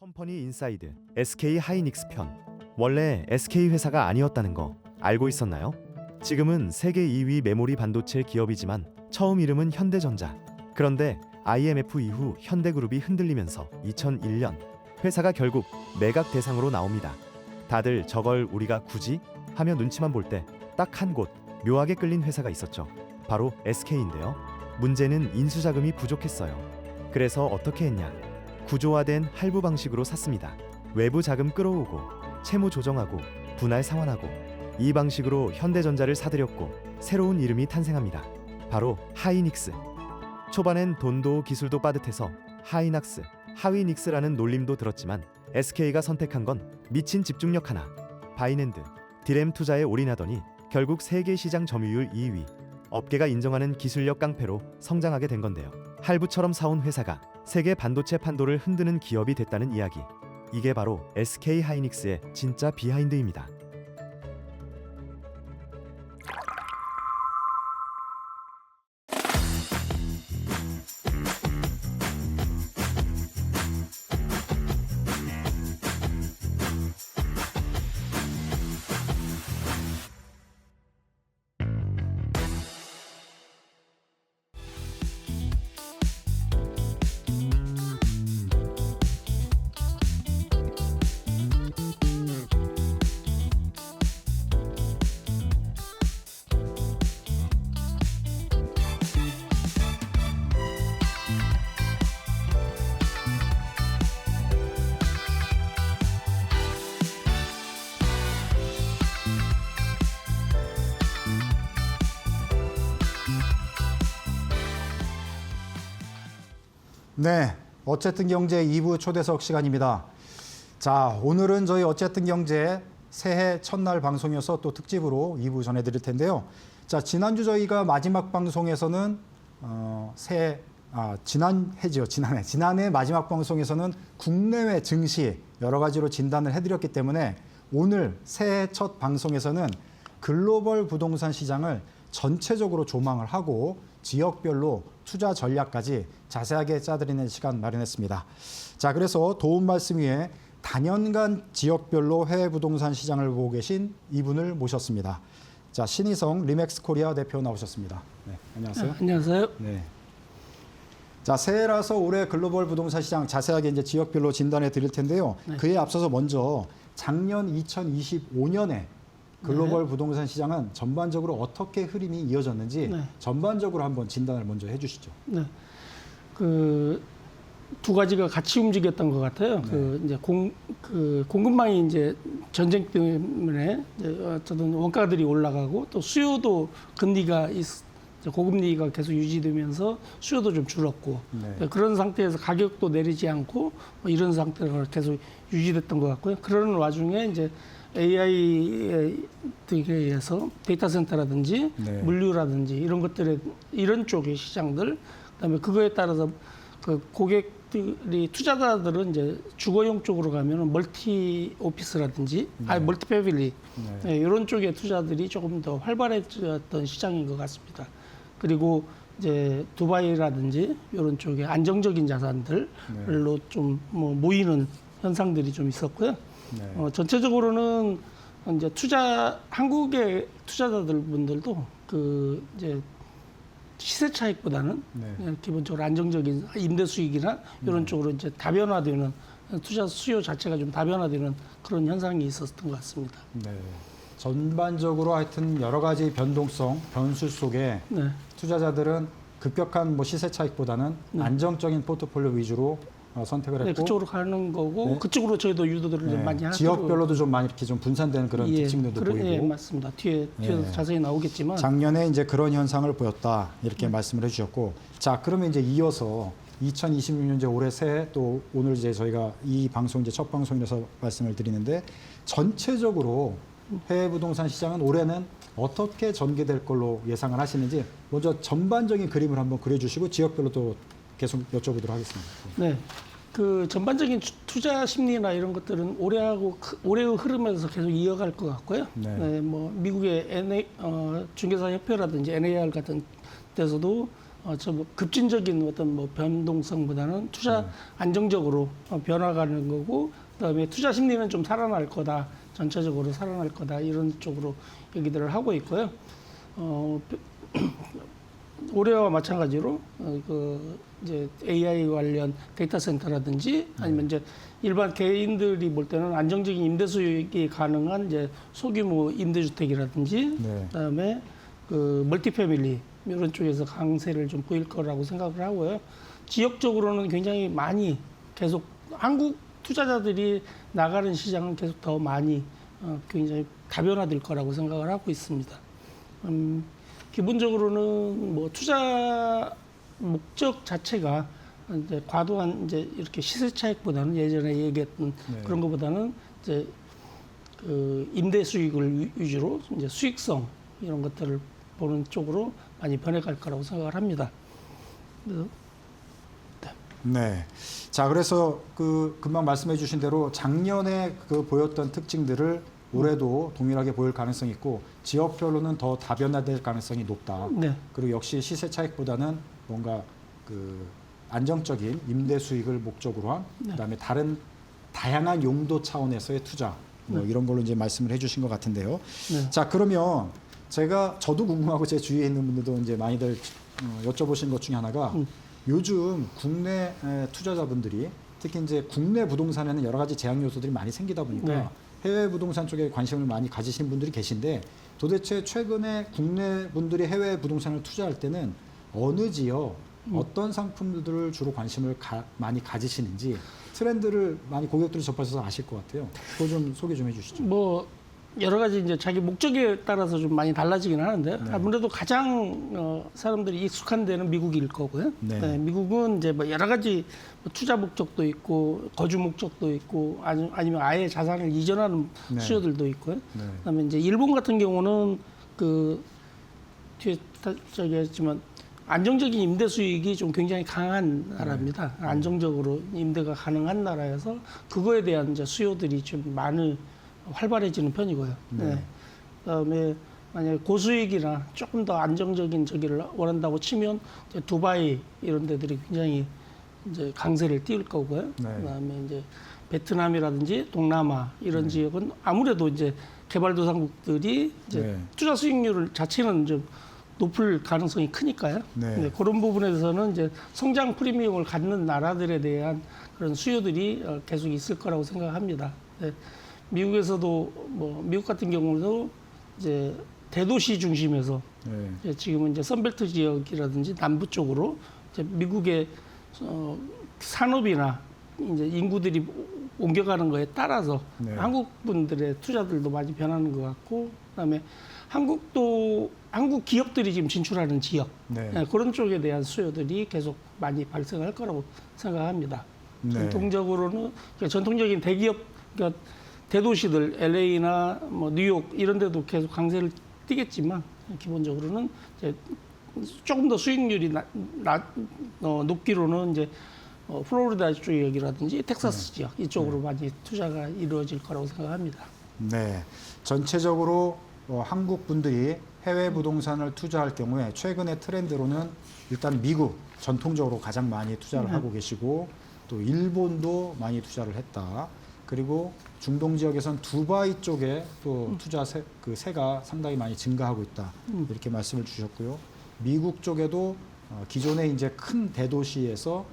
컴퍼니 인사이드 SK 하이닉스 편. 원래 SK 회사가 아니었다는 거 알고 있었나요? 지금은 세계 2위 메모리 반도체 기업이지만 처음 이름은 현대전자. 그런데 IMF 이후 현대그룹이 흔들리면서 2001년 회사가 결국 매각 대상으로 나옵니다. 다들 저걸 우리가 굳이? 하며 눈치만 볼 때 딱 한 곳 묘하게 끌린 회사가 있었죠. 바로 SK인데요. 문제는 인수자금이 부족했어요. 그래서 어떻게 했냐? 구조화된 할부 방식으로 샀습니다. 외부 자금 끌어오고 채무 조정하고 분할 상환하고 이 방식으로 현대전자를 사들였고 새로운 이름이 탄생합니다. 바로 하이닉스. 초반엔 돈도 기술도 빠듯해서 하이낙스, 하위닉스라는 놀림도 들었지만 SK가 선택한 건 미친 집중력 하나. 바이낸드, 디램 투자에 올인하더니 결국 세계 시장 점유율 2위, 업계가 인정하는 기술력 깡패로 성장하게 된 건데요. 할부처럼 사온 회사가 세계 반도체 판도를 흔드는 기업이 됐다는 이야기. 이게 바로 SK 하이닉스의 진짜 비하인드입니다. 네, 어쨌든 경제 2부 초대석 시간입니다. 자, 오늘은 저희 어쨌든 경제 새해 첫날 방송이어서 또 특집으로 2부 전해드릴 텐데요. 자, 지난주 저희가 마지막 방송에서는 지난해 마지막 방송에서는 국내외 증시 여러 가지로 진단을 해드렸기 때문에 오늘 새해 첫 방송에서는 글로벌 부동산 시장을 전체적으로 조망을 하고 지역별로 투자 전략까지 자세하게 짜드리는 시간 마련했습니다. 자, 그래서 도움 말씀 위에 단연간 지역별로 해외 부동산 시장을 보고 계신 이분을 모셨습니다. 자, 신희성 리맥스 코리아 대표 나오셨습니다. 네, 안녕하세요. 안녕하세요. 네. 자, 새해라서 올해 글로벌 부동산 시장 자세하게 이제 지역별로 진단해 드릴 텐데요. 네. 그에 앞서서 먼저 작년 2025년에 글로벌 부동산 시장은 전반적으로 어떻게 흐름이 이어졌는지 네. 전반적으로 한번 진단을 먼저 해주시죠. 네. 두 가지가 같이 움직였던 것 같아요. 이제 공급망이 이제 전쟁 때문에 이제 어쨌든 원가들이 올라가고 또 수요도 고금리가 계속 유지되면서 수요도 좀 줄었고 네. 그런 상태에서 가격도 내리지 않고 뭐 이런 상태가 계속 유지됐던 것 같고요. 그런 와중에 이제 AI에 의해서 데이터 센터라든지 네. 물류라든지 이런 쪽의 시장들, 그다음에 그거에 따라서 그 고객들이 투자자들은 이제 주거용 쪽으로 가면은 멀티 오피스라든지 멀티 패밀리 네. 이런 쪽의 투자들이 조금 더 활발해졌던 시장인 것 같습니다. 그리고 이제 두바이라든지 이런 쪽의 안정적인 자산들로 좀 뭐 모이는 현상들이 좀 있었고요. 네. 전체적으로는 이제 한국의 투자자들 분들도 이제 시세 차익보다는 네. 그냥 기본적으로 안정적인 임대 수익이나 이런 쪽으로 이제 다변화되는 투자 수요 자체가 좀 다변화되는 그런 현상이 있었던 것 같습니다. 네. 전반적으로 하여튼 여러 가지 변수 속에 네. 투자자들은 급격한 뭐 시세 차익보다는 안정적인 포트폴리오 위주로 선택을 했고 네, 그쪽으로 가는 거고 네. 그쪽으로 저희도 유도들을 좀 많이 하고 지역별로도 좀 많이 이렇게 좀 분산되는 그런 특징들도 보이고 예, 맞습니다. 뒤에서 자세히 나오겠지만 작년에 이제 그런 현상을 보였다 이렇게 말씀을 해주셨고 자 그러면 이제 이어서 2026년 이제 올해 새해 또 오늘 이제 저희가 이 방송 이제 첫 방송이라서 말씀을 드리는데 전체적으로 해외 부동산 시장은 올해는 어떻게 전개될 걸로 예상을 하시는지 먼저 전반적인 그림을 한번 그려주시고 지역별로도 계속 여쭤보도록 하겠습니다. 네. 전반적인 투자 심리나 이런 것들은 올해의 흐름에서 계속 이어갈 것 같고요. 네. 네, 뭐 미국의 중개사 협회라든지 NAR 같은 데서도 좀 급진적인 어떤 뭐 변동성보다는 투자 안정적으로 변화가는 거고, 그다음에 투자 심리는 좀 살아날 거다, 전체적으로 살아날 거다 이런 쪽으로 얘기들을 하고 있고요. 올해와 마찬가지로 이제 AI 관련 데이터 센터라든지 아니면 이제 일반 개인들이 볼 때는 안정적인 임대 수익이 가능한 이제 소규모 임대주택이라든지 네. 그다음에 멀티 패밀리 이런 쪽에서 강세를 좀 보일 거라고 생각을 하고요. 지역적으로는 굉장히 많이 계속 한국 투자자들이 나가는 시장은 계속 더 많이 굉장히 다변화될 거라고 생각을 하고 있습니다. 기본적으로는 뭐 투자 목적 자체가 이제 과도한 이제 이렇게 시세 차익보다는 예전에 얘기했던 그런 것보다는 이제 그 임대 수익을 위주로 이제 수익성 이런 것들을 보는 쪽으로 많이 변해갈 거라고 생각을 합니다. 그래서 네. 자, 그래서 그 금방 말씀해 주신 대로 작년에 그 보였던 특징들을 올해도 동일하게 보일 가능성이 있고 지역별로는 더 다변화될 가능성이 높다. 네. 그리고 역시 시세 차익보다는 뭔가 그 안정적인 임대 수익을 목적으로 한 그다음에 다른 다양한 용도 차원에서의 투자 뭐 이런 걸로 이제 말씀을 해주신 것 같은데요. 네. 자, 그러면 저도 궁금하고 제 주위에 있는 분들도 이제 많이들 여쭤보신 것 중에 하나가 요즘 국내 투자자분들이 특히 이제 국내 부동산에는 여러 가지 제약 요소들이 많이 생기다 보니까 네. 해외 부동산 쪽에 관심을 많이 가지시는 분들이 계신데 도대체 최근에 국내 분들이 해외 부동산을 투자할 때는 어느 지역 어떤 상품들을 주로 관심을 많이 가지시는지 트렌드를 많이 고객들이 접하셔서 아실 것 같아요. 그거 좀 소개 좀 해주시죠. 뭐 여러 가지 이제 자기 목적에 따라서 좀 많이 달라지긴 하는데 아무래도 가장 사람들이 익숙한 데는 미국일 거고요. 네. 네, 미국은 이제 뭐 여러 가지 뭐 투자 목적도 있고 거주 목적도 있고 아니면 아예 자산을 이전하는 네. 수요들도 있고요. 네. 그다음에 이제 일본 같은 경우는 그 뒤에 저기 했지만 안정적인 임대 수익이 좀 굉장히 강한 나라입니다. 안정적으로 임대가 가능한 나라여서 그거에 대한 이제 수요들이 좀 많이 활발해지는 편이고요. 네. 그다음에 만약에 고수익이나 조금 더 안정적인 저기를 원한다고 치면 이제 두바이 이런 데들이 굉장히 이제 강세를 띄울 거고요. 네. 그다음에 이제 베트남이라든지 동남아 이런 지역은 아무래도 이제 개발도상국들이 이제 네. 투자 수익률을 자체는 좀 높을 가능성이 크니까요. 네. 네, 그런 부분에서는 이제 성장 프리미엄을 갖는 나라들에 대한 그런 수요들이 계속 있을 거라고 생각합니다. 네. 미국에서도 뭐 미국 같은 경우도 이제 대도시 중심에서 네. 이제 지금은 이제 선벨트 지역이라든지 남부 쪽으로 이제 미국의 산업이나 이제 인구들이 옮겨가는 거에 따라서 네. 한국 분들의 투자들도 많이 변하는 것 같고, 그다음에 한국 기업들이 지금 진출하는 지역 네. 그런 쪽에 대한 수요들이 계속 많이 발생할 거라고 생각합니다. 네. 전통적으로는 그러니까 전통적인 대기업, 그러니까 대도시들 LA나 뭐 뉴욕 이런 데도 계속 강세를 띠겠지만 기본적으로는 이제 조금 더 수익률이 높기로는 이제 플로리다 지역이라든지 텍사스 지역 이쪽으로 많이 투자가 이루어질 거라고 생각합니다. 네, 전체적으로 한국 분들이 해외 부동산을 투자할 경우에 최근의 트렌드로는 일단 미국 전통적으로 가장 많이 투자를 하고 계시고 또 일본도 많이 투자를 했다. 그리고 중동 지역에선 두바이 쪽에 또 투자 세가 상당히 많이 증가하고 있다. 이렇게 말씀을 주셨고요. 미국 쪽에도 기존의 이제 큰 대도시에서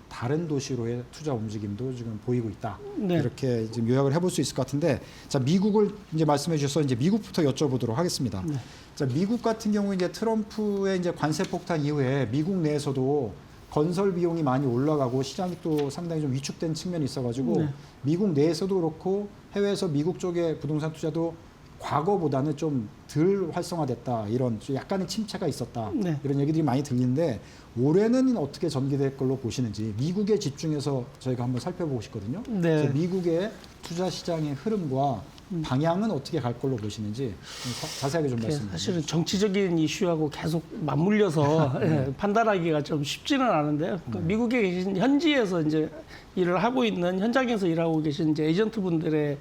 다른 도시로의 투자 움직임도 지금 보이고 있다. 네. 이렇게 지금 요약을 해볼 수 있을 것 같은데, 자, 미국을 이제 말씀해 주셔서 이제 미국부터 여쭤보도록 하겠습니다. 네. 자, 미국 같은 경우 이제 트럼프의 이제 관세 폭탄 이후에 미국 내에서도 건설 비용이 많이 올라가고 시장이 또 상당히 좀 위축된 측면이 있어가지고 네. 미국 내에서도 그렇고 해외에서 미국 쪽의 부동산 투자도 과거보다는 좀 덜 활성화됐다, 이런 좀 약간의 침체가 있었다, 네. 이런 얘기들이 많이 들리는데 올해는 어떻게 전개될 걸로 보시는지 미국에 집중해서 저희가 한번 살펴보고 싶거든요. 네. 그래서 미국의 투자 시장의 흐름과 방향은 어떻게 갈 걸로 보시는지 자세하게 좀 말씀해 주세요. 사실은 정치적인 이슈하고 계속 맞물려서 판단하기가 좀 쉽지는 않은데요. 그 미국에 계신 현지에서 이제 일을 하고 있는 현장에서 일하고 계신 이제 에이전트 분들의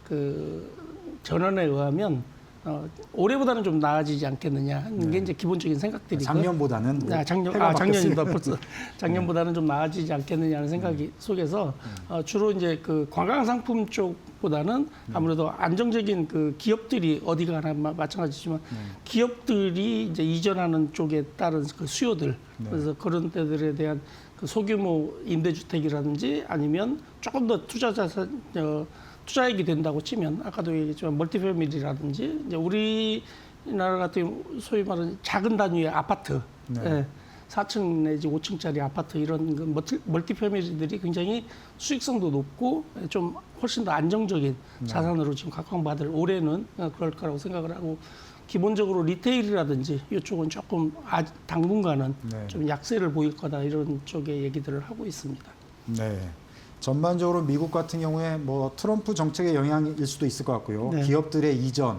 그 전언에 의하면 올해보다는 좀 나아지지 않겠느냐 하는 게 이제 기본적인 생각들이고 작년보다는 뭐 작년입니다. 벌써 작년보다는 좀 나아지지 않겠느냐는 생각이 속에서 주로 이제 그 관광 상품 쪽보다는 아무래도 안정적인 그 기업들이 어디 가나 마찬가지지만 기업들이 이제 이전하는 쪽에 따른 그 수요들, 그래서 그런 데들에 대한 그 소규모 임대주택이라든지 아니면 조금 더 투자액이 된다고 치면 아까도 얘기했지만 멀티패밀리라든지 이제 우리나라 같은 경우 소위 말하는 작은 단위의 아파트, 4층 내지 5층짜리 아파트 이런 그 멀티패밀리들이 굉장히 수익성도 높고 좀 훨씬 더 안정적인 자산으로 지금 각광받을 올해는 그럴 거라고 생각을 하고, 기본적으로 리테일이라든지 이쪽은 조금 당분간은 좀 약세를 보일 거다 이런 쪽의 얘기들을 하고 있습니다. 네. 전반적으로 미국 같은 경우에 뭐 트럼프 정책의 영향일 수도 있을 것 같고요. 네. 기업들의 이전,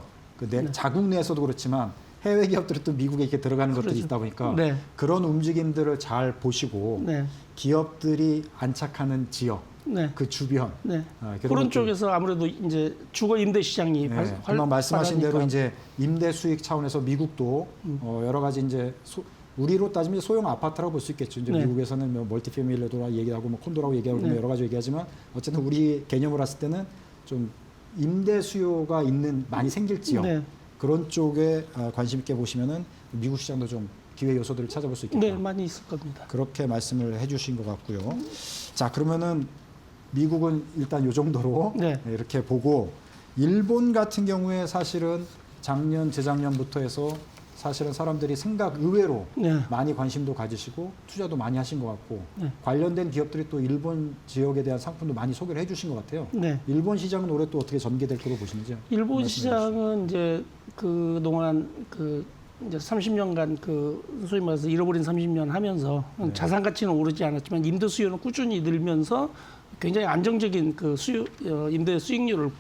자국 내에서도 그렇지만 해외 기업들이 또 미국에 이렇게 들어가는 것들이 그렇죠. 있다 보니까 네. 그런 움직임들을 잘 보시고 네. 기업들이 안착하는 지역, 네. 그 주변 네. 것들. 그런 쪽에서 아무래도 이제 주거 임대 시장이 네, 금방 말씀하신 대로 활발하니까. 이제 임대 수익 차원에서 미국도 여러 가지 이제 우리로 따지면 소형 아파트라고 볼 수 있겠죠. 이제 네. 미국에서는 뭐 멀티패밀리라고 얘기하고 뭐 콘도라고 얘기하고 네. 여러 가지 얘기하지만 어쨌든 우리 개념으로 봤을 때는 좀 임대 수요가 있는 많이 생길 지역 네. 그런 쪽에 관심 있게 보시면은 미국 시장도 좀 기회 요소들을 찾아볼 수 있겠다. 네, 많이 있을 겁니다. 그렇게 말씀을 해주신 것 같고요. 자, 그러면은 미국은 일단 요 정도로 네. 이렇게 보고 일본 같은 경우에 사실은 작년, 재작년부터 해서 사실은 사람들이 생각 의외로 네. 많이 관심도 가지시고 투자도 많이 하신 것 같고 네. 관련된 기업들이 또 일본 지역에 대한 상품도 많이 소개를 해주신 것 같아요. 네. 일본 시장은 올해 또 어떻게 전개될 거로 보시는지요? 일본 말씀해 시장은 이제 그 동안 그 이제 30년간 그 소위 말해서 잃어버린 30년 하면서 네. 자산 가치는 오르지 않았지만 임대 수요는 꾸준히 늘면서 굉장히 안정적인 그 임대 수익률을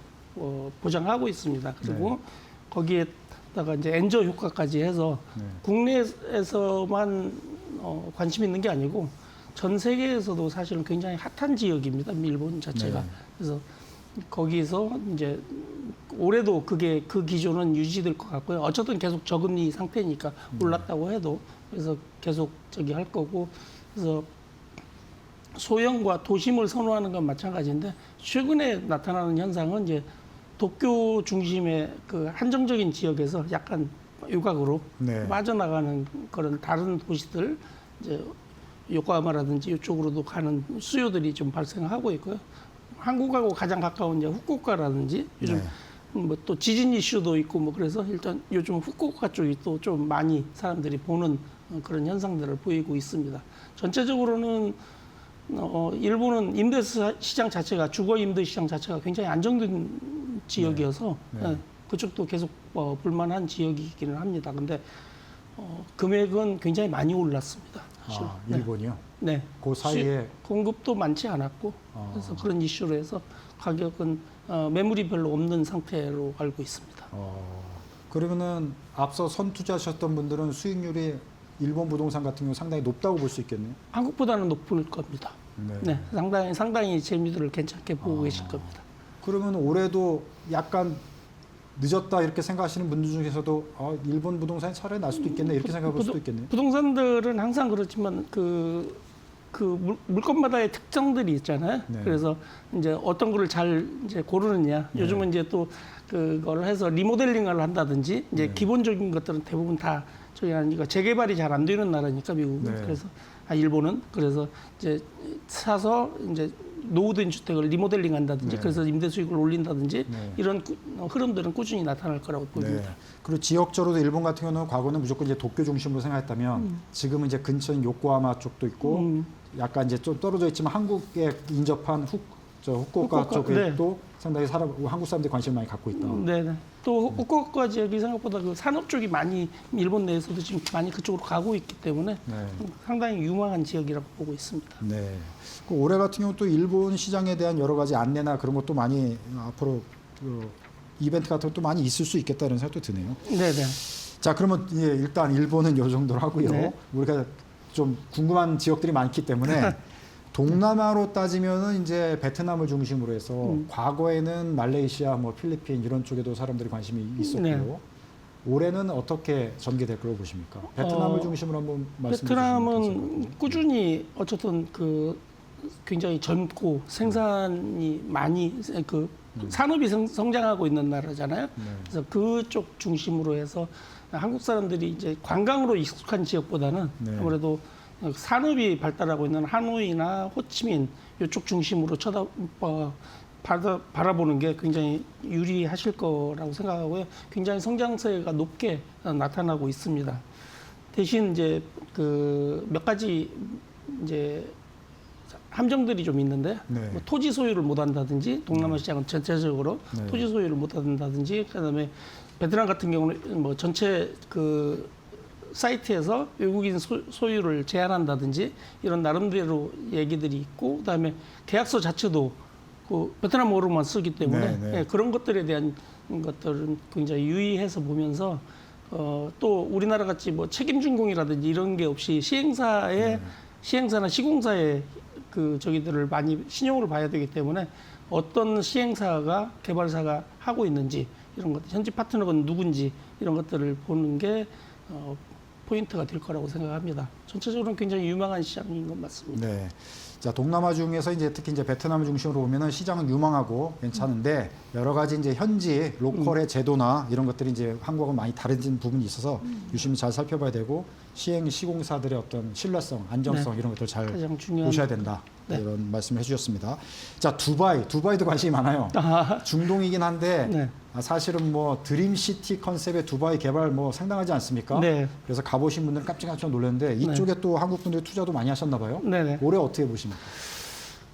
보장하고 있습니다. 그리고 네. 거기에다가 이제 엔저 효과까지 해서 네. 국내에서만 관심 있는 게 아니고 전 세계에서도 사실은 굉장히 핫한 지역입니다. 일본 자체가. 네. 그래서 거기서 이제 올해도 그게 그 기조는 유지될 것 같고요. 어쨌든 계속 저금리 상태니까 올랐다고 해도 그래서 계속 할 거고 그래서 소형과 도심을 선호하는 건 마찬가지인데 최근에 나타나는 현상은 이제 도쿄 중심의 그 한정적인 지역에서 약간 유곽으로 네. 빠져나가는 그런 다른 도시들 이제 요코하마라든지 이쪽으로도 가는 수요들이 좀 발생하고 있고요. 한국하고 가장 가까운 이제 후쿠오카라든지 요즘 네. 뭐 또 지진 이슈도 있고 뭐 그래서 일단 요즘 후쿠오카 쪽이 또 좀 많이 사람들이 보는 그런 현상들을 보이고 있습니다. 전체적으로는 일본은 임대 시장 자체가 주거 임대 시장 자체가 굉장히 안정된 지역이어서 네. 네. 그쪽도 계속 볼만한 지역이기는 합니다. 근데 금액은 굉장히 많이 올랐습니다. 사실. 아, 일본이요? 네. 그 사이에 공급도 많지 않았고 그래서 그런 이슈로 해서 가격은 매물이 별로 없는 상태로 알고 있습니다. 그러면은 앞서 선투자하셨던 분들은 수익률이 일본 부동산 같은 경우 상당히 높다고 볼 수 있겠네요. 한국보다는 높을 겁니다. 네, 상당히 재미들을 괜찮게 보고 계실 겁니다. 그러면 올해도 약간 늦었다 이렇게 생각하시는 분들 중에서도 일본 부동산이 차라리 날 수도 있겠네 이렇게 생각해 볼 수도 있겠네요. 부동산들은 항상 그렇지만 물건마다의 특성들이 있잖아요. 네. 그래서 이제 어떤 거를 잘 이제 고르느냐. 네. 요즘은 이제 또 그걸 해서 리모델링을 한다든지 이제 네. 기본적인 것들은 대부분 다 저기 하니까 재개발이 잘 안 되는 나라니까 미국은. 네. 그래서 일본은 그래서 이제 사서 이제 노후된 주택을 리모델링 한다든지 네. 그래서 임대 수익을 올린다든지 네. 이런 흐름들은 꾸준히 나타날 거라고 보입니다. 그리고 지역적으로도 일본 같은 경우는 과거는 무조건 이제 도쿄 중심으로 생각했다면 지금은 이제 근처인 요코하마 쪽도 있고 약간 이제 좀 떨어져 있지만 한국에 인접한 후쿠오카 후쿠오카, 쪽에 네. 또 상당히 한국 사람들이 관심을 많이 갖고 있다. 네네. 또 후쿠오카 지역이 생각보다 그 산업 쪽이 많이 일본 내에서도 지금 많이 그쪽으로 가고 있기 때문에 네. 상당히 유망한 지역이라고 보고 있습니다. 네. 그 올해 같은 경우 또 일본 시장에 대한 여러 가지 안내나 그런 것도 많이 앞으로 이벤트 같은 것도 많이 있을 수 있겠다는 생각도 드네요. 네네. 자, 그러면 일단 일본은 요 정도로 하고요. 네. 우리가 좀 궁금한 지역들이 많기 때문에 동남아로 따지면은 이제 베트남을 중심으로 해서 과거에는 말레이시아, 뭐 필리핀 이런 쪽에도 사람들이 관심이 있었고요. 네. 올해는 어떻게 전개될 거라고 보십니까? 베트남을 중심으로 한번 말씀해 주시면 베트남은 꾸준히 어쨌든 굉장히 젊고 생산이 많이 산업이 성장하고 있는 나라잖아요. 네. 그래서 그쪽 중심으로 해서 한국 사람들이 이제 관광으로 익숙한 지역보다는 네. 아무래도 산업이 발달하고 있는 하노이나 호치민 이쪽 중심으로 바라보는 게 굉장히 유리하실 거라고 생각하고요. 굉장히 성장세가 높게 나타나고 있습니다. 대신 이제 몇 가지 이제 함정들이 좀 있는데 네. 뭐 토지 소유를 못 한다든지 동남아 시장은 전체적으로 네. 토지 소유를 못 한다든지 그다음에 베트남 같은 경우는 뭐 전체 사이트에서 외국인 소유를 제한한다든지 이런 나름대로 얘기들이 있고, 그다음에 계약서 자체도 그 베트남어로만 쓰기 때문에 네, 네. 예, 그런 것들에 대한 것들은 굉장히 유의해서 보면서 또 우리나라 같이 뭐 책임 준공이라든지 이런 게 없이 시행사나 시공사의 그 저기들을 많이 신용을 봐야 되기 때문에 어떤 시행사가 개발사가 하고 있는지 이런 것들, 현지 파트너가 누군지 이런 것들을 보는 게 포인트가 될 거라고 생각합니다. 전체적으로는 굉장히 유망한 시장인 것 맞습니다. 네. 자, 동남아 중에서 이제 특히 이제 베트남 중심으로 보면은 시장은 유망하고 괜찮은데 여러 가지 이제 현지 로컬의 제도나 이런 것들이 이제 한국하고 많이 다른 부분이 있어서 유심히 잘 살펴봐야 되고 시공사들의 어떤 신뢰성, 안정성 이런 것들 잘 가장 중요한 보셔야 된다. 네. 이런 말씀을 해주셨습니다. 자, 두바이도 관심이 많아요. 중동이긴 한데 네. 사실은 뭐 드림시티 컨셉의 두바이 개발 뭐 상당하지 않습니까? 네. 그래서 가보신 분들은 깜짝깜짝 놀랐는데 이쪽에 또 한국 분들이 투자도 많이 하셨나 봐요. 네네. 올해 어떻게 보십니까?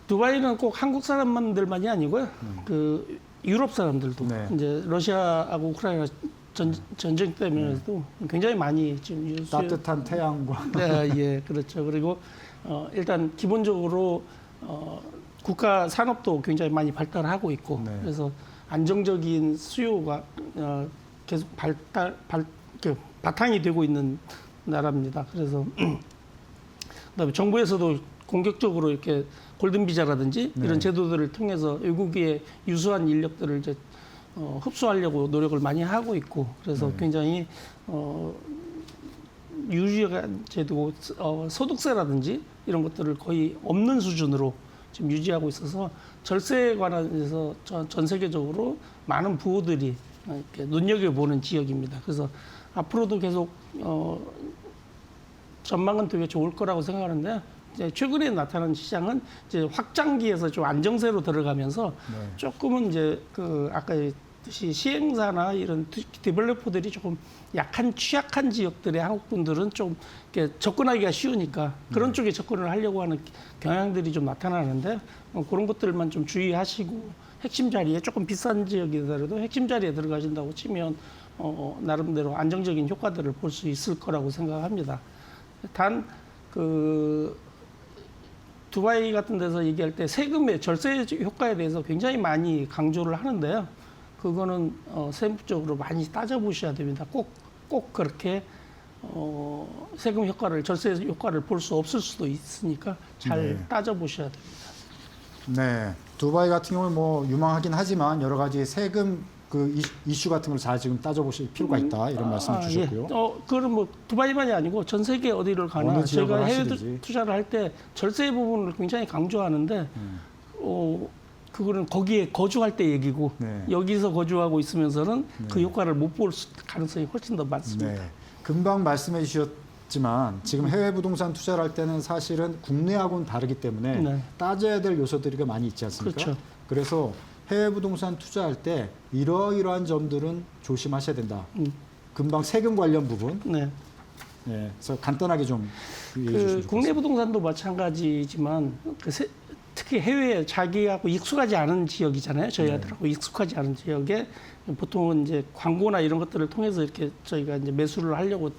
두바이는 꼭 한국 사람만들만이 아니고요. 그 유럽 사람들도 네. 이제 러시아하고 우크라이나 전쟁 때문에도 굉장히 많이 지금 따뜻한 태양과 네, 예, 그렇죠. 그리고 일단 기본적으로 국가 산업도 굉장히 많이 발달하고 있고 네. 그래서 안정적인 수요가 계속 바탕이 되고 있는 나라입니다. 그래서 그다음에 정부에서도 공격적으로 이렇게 골든 비자라든지 네. 이런 제도들을 통해서 외국의 유수한 인력들을 이제 흡수하려고 노력을 많이 하고 있고 그래서 네. 굉장히 유지한 제도고 소득세라든지 이런 것들을 거의 없는 수준으로 지금 유지하고 있어서 절세에 관해서 전 세계적으로 많은 부호들이 이렇게 눈여겨보는 지역입니다. 그래서 앞으로도 계속 전망은 되게 좋을 거라고 생각하는데 이제 최근에 나타난 시장은 이제 확장기에서 좀 안정세로 들어가면서 네. 조금은 이제 그 아까 뜻이 시행사나 이런 디벨로퍼들이 조금 취약한 지역들의 한국 분들은 좀 이렇게 접근하기가 쉬우니까 그런 쪽에 접근을 하려고 하는 경향들이 좀 나타나는데 그런 것들만 좀 주의하시고 핵심 자리에 조금 비싼 지역이더라도 핵심 자리에 들어가신다고 치면 나름대로 안정적인 효과들을 볼 수 있을 거라고 생각합니다. 단 그 두바이 같은 데서 얘기할 때 세금의 절세 효과에 대해서 굉장히 많이 강조를 하는데요. 그거는 세무적으로 많이 따져보셔야 됩니다. 꼭 그렇게 세금 효과를 절세 효과를 볼 수 없을 수도 있으니까 잘 네. 따져보셔야 됩니다. 네, 두바이 같은 경우는 뭐 유망하긴 하지만 여러 가지 세금 그 이슈 같은 걸 잘 지금 따져보실 필요가 있다 이런 말씀을 주셨고요. 예. 그건 뭐 두바이만이 아니고 전 세계 어디를 가나 어느 지역을 저희가 해외 하시든지. 투자를 할 때 절세 부분을 굉장히 강조하는데 그거는 거기에 거주할 때 얘기고 네. 여기서 거주하고 있으면서는 그 효과를 못 볼 가능성이 훨씬 더 많습니다. 네, 금방 말씀해 주셨지만 지금 해외 부동산 투자를 할 때는 사실은 국내하고는 다르기 때문에 네. 따져야 될 요소들이 많이 있지 않습니까? 그렇죠. 그래서 해외 부동산 투자할 때 이러이러한 점들은 조심하셔야 된다. 금방 세금 관련 부분, 네. 네, 그래서 간단하게 좀 얘기해 그 주시면 국내 부동산도 마찬가지지만 특히 해외에 자기하고 익숙하지 않은 지역이잖아요. 저희들하고 익숙하지 않은 지역에 보통은 이제 광고나 이런 것들을 통해서 이렇게 저희가 이제 매수를 하려고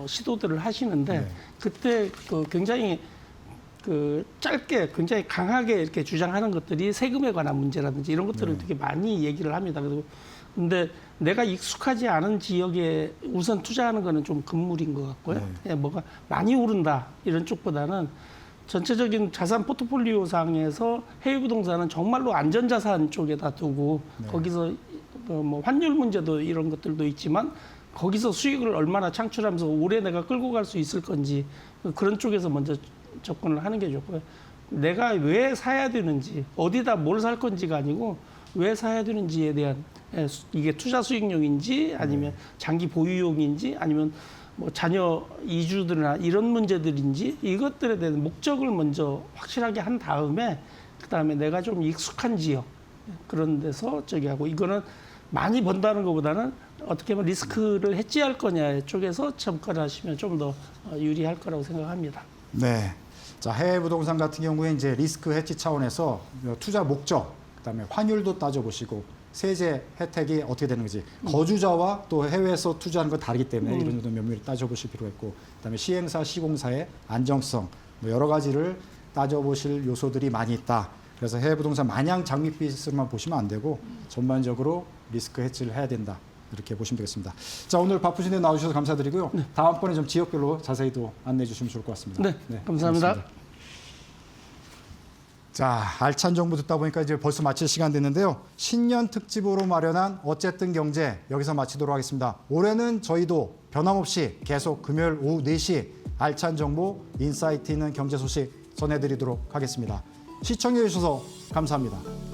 시도들을 하시는데 네. 그때 그 굉장히 그 짧게 굉장히 강하게 이렇게 주장하는 것들이 세금에 관한 문제라든지 이런 것들을 되게 많이 얘기를 합니다. 그리고 근데 내가 익숙하지 않은 지역에 우선 투자하는 거는 좀 금물인 것 같고요. 네. 예, 뭐가 많이 오른다 이런 쪽보다는 전체적인 자산 포트폴리오 상에서 해외 부동산은 정말로 안전자산 쪽에다 두고 거기서 뭐 환율 문제도 이런 것들도 있지만 거기서 수익을 얼마나 창출하면서 오래 내가 끌고 갈 수 있을 건지 그런 쪽에서 먼저 접근을 하는 게 좋고요. 내가 왜 사야 되는지 어디다 뭘 살 건지가 아니고 왜 사야 되는지에 대한 이게 투자 수익용인지 아니면 장기 보유용인지 아니면 뭐 자녀 이주들이나 이런 문제들인지 이것들에 대한 목적을 먼저 확실하게 한 다음에 그다음에 내가 좀 익숙한 지역 그런 데서 저기 하고 이거는 많이 번다는 것보다는 어떻게 보면 리스크를 해지할 거냐 쪽에서 접근하시면 좀 더 유리할 거라고 생각합니다. 네. 자, 해외 부동산 같은 경우에 이제 리스크 해지 차원에서 투자 목적, 그다음에 환율도 따져보시고 세제 혜택이 어떻게 되는 건지 거주자와 또 해외에서 투자하는 건 다르기 때문에 이런 것도 면밀히 따져보실 필요가 있고 그다음에 시행사, 시공사의 안정성 뭐 여러 가지를 따져보실 요소들이 많이 있다. 그래서 해외 부동산 마냥 장밋빛으로만 보시면 안 되고 전반적으로 리스크 해지를 해야 된다. 이렇게 보시면 되겠습니다. 자, 오늘 바쁘신데 나와주셔서 감사드리고요. 다음번에 좀 지역별로 자세히 또 안내해 주시면 좋을 것 같습니다. 네, 감사합니다. 고맙습니다. 자, 알찬 정보 듣다 보니까 이제 벌써 마칠 시간 됐는데요. 신년 특집으로 마련한 어쨌든 경제 여기서 마치도록 하겠습니다. 올해는 저희도 변함없이 계속 금요일 오후 4시 알찬 정보, 인사이트 있는 경제 소식 전해드리도록 하겠습니다. 시청해 주셔서 감사합니다.